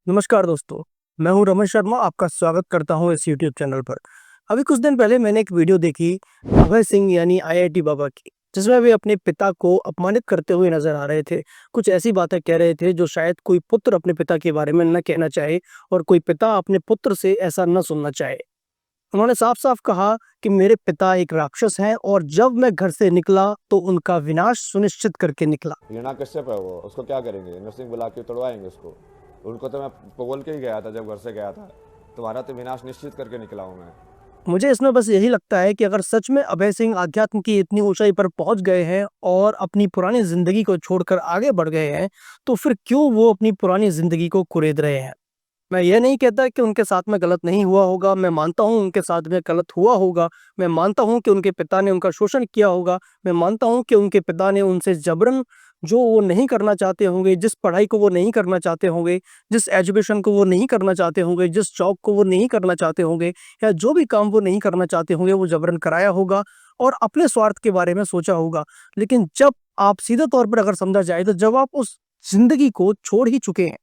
नमस्कार दोस्तों, मैं हूं रमेश शर्मा, आपका स्वागत करता हूं इस यूट्यूब चैनल पर। अभी कुछ दिन पहले मैंने एक वीडियो देखी अभय सिंह यानी आईआईटी बाबा की, जिसमें वे अपने पिता को अपमानित करते हुए नज़र आ रहे थे। कुछ ऐसी बातें कह रहे थे जो शायद कोई पुत्र अपने पिता के बारे में ना कहना चाहे और कोई पिता अपने पुत्र से ऐसा ना सुनना चाहे। उन्होंने साफ-साफ कहा कि मेरे पिता एक राक्षस हैं और जब मैं घर से निकला तो उनका विनाश सुनिश्चित करके निकला। हिरण्यकश्यप है वो, उसको क्या करेंगे? नरसिंह बुला के तुड़वाएंगे उसको। उनको तो मैं बोल के ही गया था जब घर से गया था, तुम्हारा तो विनाश निश्चित करके निकला हूँ मैं। मुझे इसमें बस यही लगता है कि अगर सच में अभय सिंह अध्यात्म की इतनी ऊंचाई पर पहुंच गए हैं और अपनी पुरानी जिंदगी को छोड़कर आगे बढ़ गए हैं, तो फिर क्यों वो अपनी पुरानी जिंदगी को कुरेद रहे हैं। मैं ये नहीं कहता कि उनके साथ में गलत नहीं हुआ होगा, मैं मानता हूँ उनके साथ में गलत हुआ होगा, मैं मानता हूँ कि उनके पिता ने उनका शोषण किया होगा, मैं मानता हूँ कि उनके पिता ने उनसे जबरन जो वो नहीं करना चाहते होंगे, जिस पढ़ाई को वो नहीं करना चाहते होंगे, जिस एजुकेशन को वो नहीं करना चाहते होंगे, जिस जॉब को वो नहीं करना चाहते होंगे या जो भी काम वो नहीं करना चाहते होंगे, वो जबरन कराया होगा और अपने स्वार्थ के बारे में सोचा होगा। लेकिन जब आप सीधे तौर पर अगर समझा जाए, तो जब आप उस ज़िंदगी को छोड़ ही चुके हैं,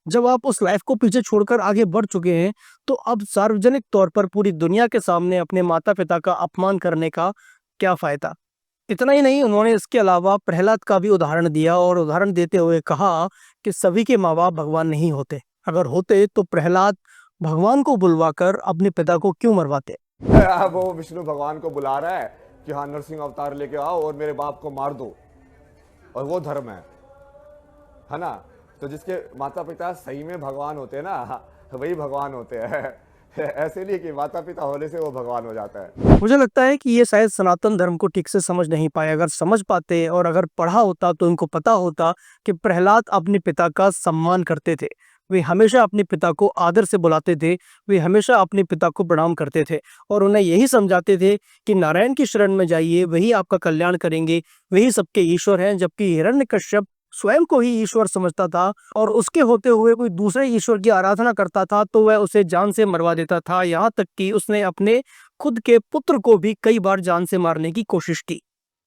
जब आप उस लाइफ को पीछे छोड़कर आगे बढ़ चुके हैं, तो अब सार्वजनिक तौर पर पूरी दुनिया के सामने अपने माता-पिता का अपमान करने का क्या फ़ायदा? इतना ही नहीं, उन्होंने इसके अलावा प्रहलाद का भी उदाहरण दिया और उदाहरण देते हुए कहा कि सभी के माँ-बाप भगवान नहीं होते। अगर होते तो प्रहलाद भगवान को बुलवाकर अपने पिता को क्यों मरवाते? वो विष्णु भगवान को बुला रहा है कि हाँ नरसिंह अवतार लेके आओ और मेरे बाप को मार दो, और वो धर्म है ना? तो जिसके माता पिता सही में भगवान होते हैं ना, वही भगवान होते हैं। ऐसे नहीं कि माता पिता होने से वो भगवान हो जाता है। मुझे लगता है कि ये शायद सनातन धर्म को ठीक से समझ नहीं पाए। अगर समझ पाते और अगर पढ़ा होता तो उनको पता होता कि प्रहलाद अपने पिता का सम्मान करते थे। वे हमेशा अपने पिता को आदर से बुलाते थे, वे हमेशा अपने पिता को प्रणाम करते थे और उन्हें यही समझाते थे कि नारायण की शरण में जाइए, वही आपका कल्याण करेंगे, वही सबके ईश्वर हैं। जबकि हिरण्यकश्यप स्वयं को ही ईश्वर समझता था और उसके होते हुए कोई दूसरे ईश्वर की आराधना करता था तो वह उसे जान से मरवा देता था। यहाँ तक कि उसने अपने खुद के पुत्र को भी कई बार जान से मारने की कोशिश की।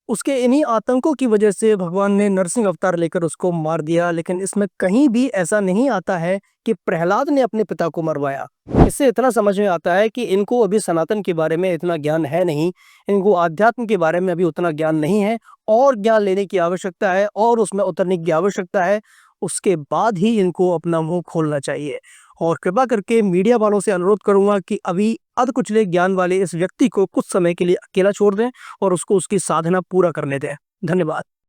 उसके इन्हीं आतंकों की वजह से भगवान ने नरसिंह अवतार लेकर उसको मार दिया। लेकिन इसमें कहीं भी ऐसा नहीं आता है कि प्रहलाद ने अपने पिता को मरवाया। इससे इतना समझ में आता है कि इनको अभी सनातन के बारे में इतना ज्ञान है नहीं, इनको आध्यात्म के बारे में अभी उतना ज्ञान नहीं है और ज्ञान लेने की आवश्यकता है और उसमें उतरने की आवश्यकता है। उसके बाद ही इनको अपना मुंह खोलना चाहिए। और कृपा करके मीडिया वालों से अनुरोध करूंगा कि अभी अधकुचले ज्ञान वाले इस व्यक्ति को कुछ समय के लिए अकेला छोड़ दें और उसको उसकी साधना पूरा करने दें। धन्यवाद।